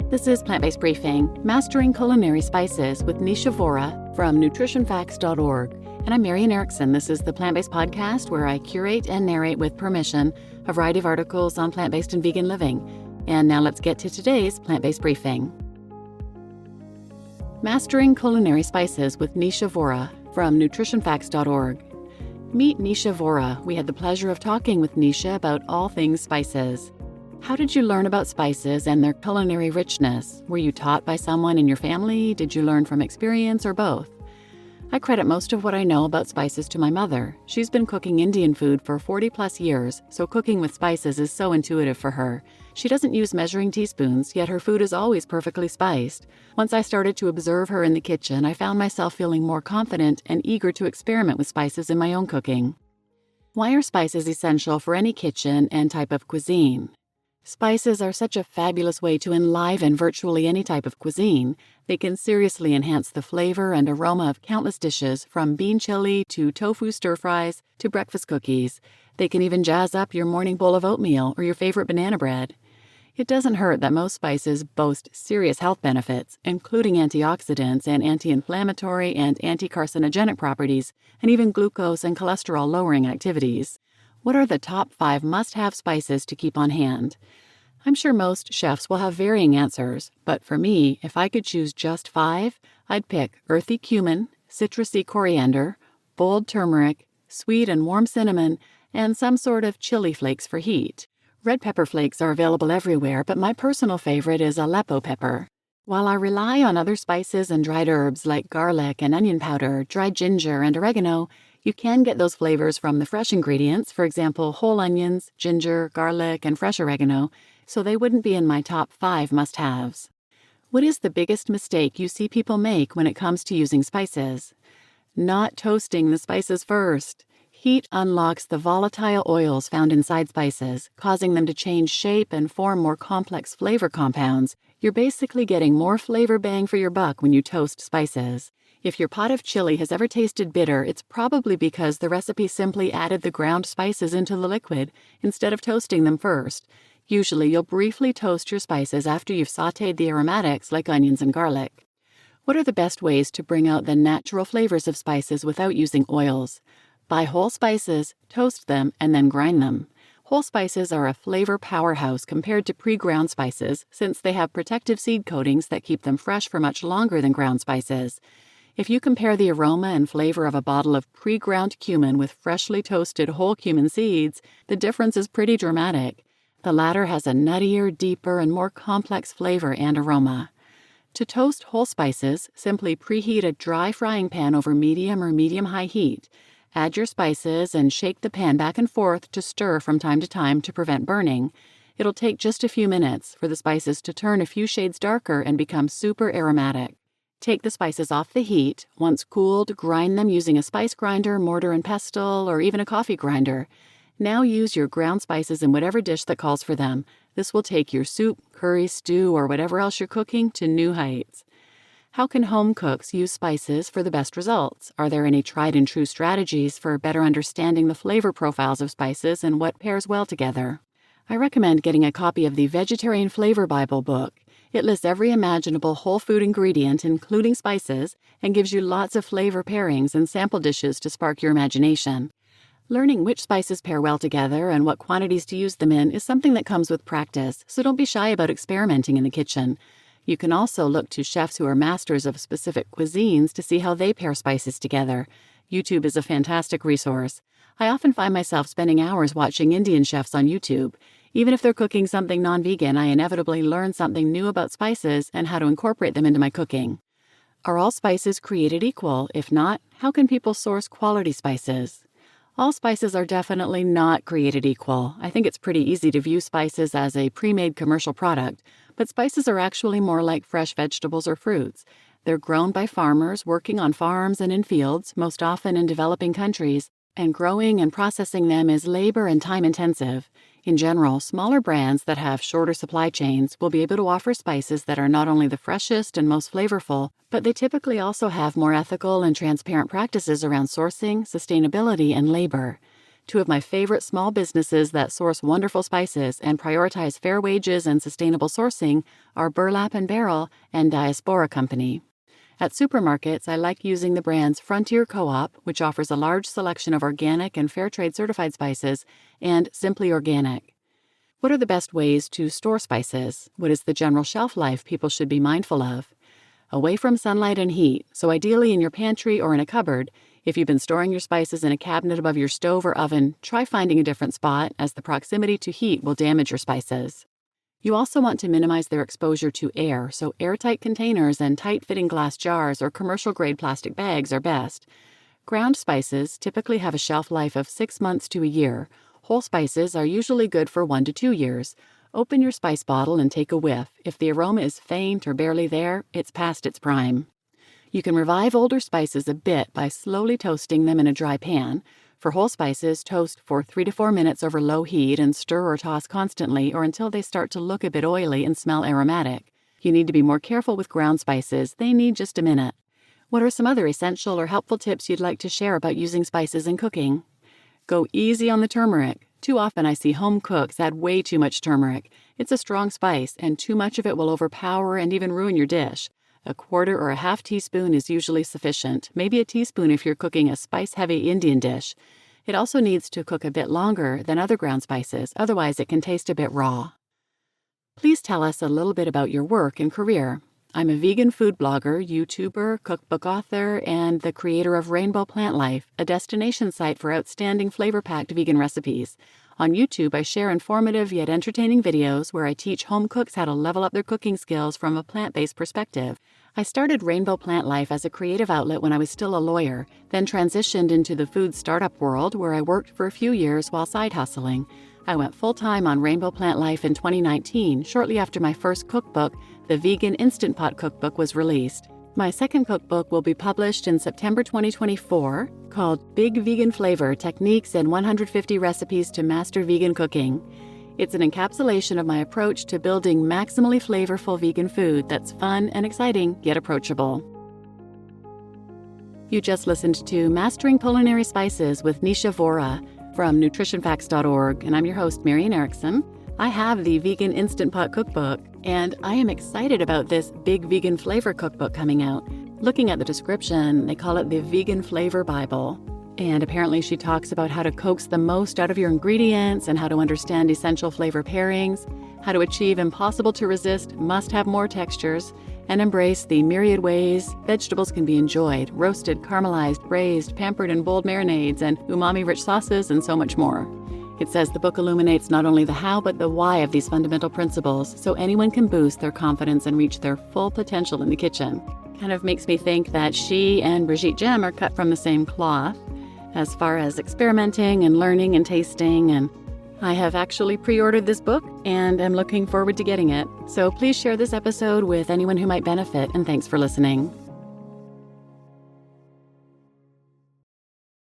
This is Plant-Based Briefing, Mastering Culinary Spices with Nisha Vora from nutritionfacts.org. And I'm Marian Erickson. This is the Plant-Based Podcast where I curate and narrate with permission a variety of articles on plant-based and vegan living. And now let's get to today's Plant-Based Briefing. Mastering Culinary Spices with Nisha Vora from nutritionfacts.org. Meet Nisha Vora. We had the pleasure of talking with Nisha about all things spices. How did you learn about spices and their culinary richness? Were you taught by someone in your family? Did you learn from experience, or both? I credit most of what I know about spices to my mother. She's been cooking Indian food for 40+ years, so cooking with spices is so intuitive for her. She doesn't use measuring teaspoons, yet her food is always perfectly spiced. Once I started to observe her in the kitchen, I found myself feeling more confident and eager to experiment with spices in my own cooking. Why are spices essential for any kitchen and type of cuisine? Spices are such a fabulous way to enliven virtually any type of cuisine. They can seriously enhance the flavor and aroma of countless dishes, from bean chili to tofu stir-fries to breakfast cookies. They can even jazz up your morning bowl of oatmeal or your favorite banana bread. It doesn't hurt that most spices boast serious health benefits, including antioxidants and anti-inflammatory and anti-carcinogenic properties, and even glucose and cholesterol-lowering activities. What are the top 5 must-have spices to keep on hand? I'm sure most chefs will have varying answers, but for me, if I could choose just 5, I'd pick earthy cumin, citrusy coriander, bold turmeric, sweet and warm cinnamon, and some sort of chili flakes for heat. Red pepper flakes are available everywhere, but my personal favorite is Aleppo pepper. While I rely on other spices and dried herbs like garlic and onion powder, dried ginger, and oregano, you can get those flavors from the fresh ingredients, for example, whole onions, ginger, garlic, and fresh oregano, so they wouldn't be in my top 5 must-haves. What is the biggest mistake you see people make when it comes to using spices? Not toasting the spices first. Heat unlocks the volatile oils found inside spices, causing them to change shape and form more complex flavor compounds. You're basically getting more flavor bang for your buck when you toast spices. If your pot of chili has ever tasted bitter, it's probably because the recipe simply added the ground spices into the liquid instead of toasting them first. Usually, you'll briefly toast your spices after you've sautéed the aromatics like onions and garlic. What are the best ways to bring out the natural flavors of spices without using oils? Buy whole spices, toast them, and then grind them. Whole spices are a flavor powerhouse compared to pre-ground spices, since they have protective seed coatings that keep them fresh for much longer than ground spices. If you compare the aroma and flavor of a bottle of pre-ground cumin with freshly toasted whole cumin seeds, the difference is pretty dramatic. The latter has a nuttier, deeper, and more complex flavor and aroma. To toast whole spices, simply preheat a dry frying pan over medium or medium-high heat. Add your spices and shake the pan back and forth to stir from time to time to prevent burning. It'll take just a few minutes for the spices to turn a few shades darker and become super aromatic. Take the spices off the heat. Once cooled, grind them using a spice grinder, mortar and pestle, or even a coffee grinder. Now use your ground spices in whatever dish that calls for them. This will take your soup, curry, stew, or whatever else you're cooking to new heights. How can home cooks use spices for the best results? Are there any tried and true strategies for better understanding the flavor profiles of spices and what pairs well together? I recommend getting a copy of the Vegetarian Flavor Bible book. It lists every imaginable whole food ingredient, including spices, and gives you lots of flavor pairings and sample dishes to spark your imagination. Learning which spices pair well together and what quantities to use them in is something that comes with practice, so don't be shy about experimenting in the kitchen. You can also look to chefs who are masters of specific cuisines to see how they pair spices together. YouTube is a fantastic resource. I often find myself spending hours watching Indian chefs on YouTube. Even if they're cooking something non-vegan, I inevitably learn something new about spices and how to incorporate them into my cooking. Are all spices created equal? If not, how can people source quality spices? All spices are definitely not created equal. I think it's pretty easy to view spices as a pre-made commercial product, but spices are actually more like fresh vegetables or fruits. They're grown by farmers working on farms and in fields, most often in developing countries, and growing and processing them is labor and time intensive. In general, smaller brands that have shorter supply chains will be able to offer spices that are not only the freshest and most flavorful, but they typically also have more ethical and transparent practices around sourcing, sustainability, and labor. Two of my favorite small businesses that source wonderful spices and prioritize fair wages and sustainable sourcing are Burlap and Barrel and Diaspora Company. At supermarkets, I like using the brands Frontier Co-op, which offers a large selection of organic and fair trade certified spices, and Simply Organic. What are the best ways to store spices? What is the general shelf life people should be mindful of? Away from sunlight and heat, so ideally in your pantry or in a cupboard. If you've been storing your spices in a cabinet above your stove or oven, try finding a different spot, as the proximity to heat will damage your spices. You also want to minimize their exposure to air, so airtight containers and tight-fitting glass jars or commercial-grade plastic bags are best. Ground spices typically have a shelf life of 6 months to a year. Whole spices are usually good for 1 to 2 years. Open your spice bottle and take a whiff. If the aroma is faint or barely there, it's past its prime. You can revive older spices a bit by slowly toasting them in a dry pan. For whole spices, toast for 3 to 4 minutes over low heat and stir or toss constantly or until they start to look a bit oily and smell aromatic. You need to be more careful with ground spices. They need just a minute. What are some other essential or helpful tips you'd like to share about using spices in cooking? Go easy on the turmeric. Too often I see home cooks add way too much turmeric. It's a strong spice, and too much of it will overpower and even ruin your dish. A quarter or a half teaspoon is usually sufficient, maybe a teaspoon if you're cooking a spice-heavy Indian dish. It also needs to cook a bit longer than other ground spices, otherwise it can taste a bit raw. Please tell us a little bit about your work and career. I'm a vegan food blogger, YouTuber, cookbook author, and the creator of Rainbow Plant Life, a destination site for outstanding flavor-packed vegan recipes. On YouTube, I share informative yet entertaining videos where I teach home cooks how to level up their cooking skills from a plant-based perspective. I started Rainbow Plant Life as a creative outlet when I was still a lawyer, then transitioned into the food startup world where I worked for a few years while side hustling. I went full-time on Rainbow Plant Life in 2019, shortly after my first cookbook, the Vegan Instant Pot Cookbook, was released. My second cookbook will be published in September 2024, called Big Vegan Flavor: Techniques and 150 Recipes to Master Vegan Cooking. It's an encapsulation of my approach to building maximally flavorful vegan food that's fun and exciting, yet approachable. You just listened to Mastering Culinary Spices with Nisha Vora from nutritionfacts.org, and I'm your host, Marian Erickson. I have the Vegan Instant Pot Cookbook, and I am excited about this Big Vegan Flavor Cookbook coming out. Looking at the description, they call it the Vegan Flavor Bible. And apparently she talks about how to coax the most out of your ingredients and how to understand essential flavor pairings, how to achieve impossible-to-resist must-have-more textures, and embrace the myriad ways vegetables can be enjoyed: roasted, caramelized, braised, pampered in bold marinades, and umami-rich sauces, and so much more. It says the book illuminates not only the how but the why of these fundamental principles, so anyone can boost their confidence and reach their full potential in the kitchen. Kind of makes me think that she and Brigitte Gem are cut from the same cloth as far as experimenting and learning and tasting, and I have actually pre-ordered this book and am looking forward to getting it. So please share this episode with anyone who might benefit, and thanks for listening.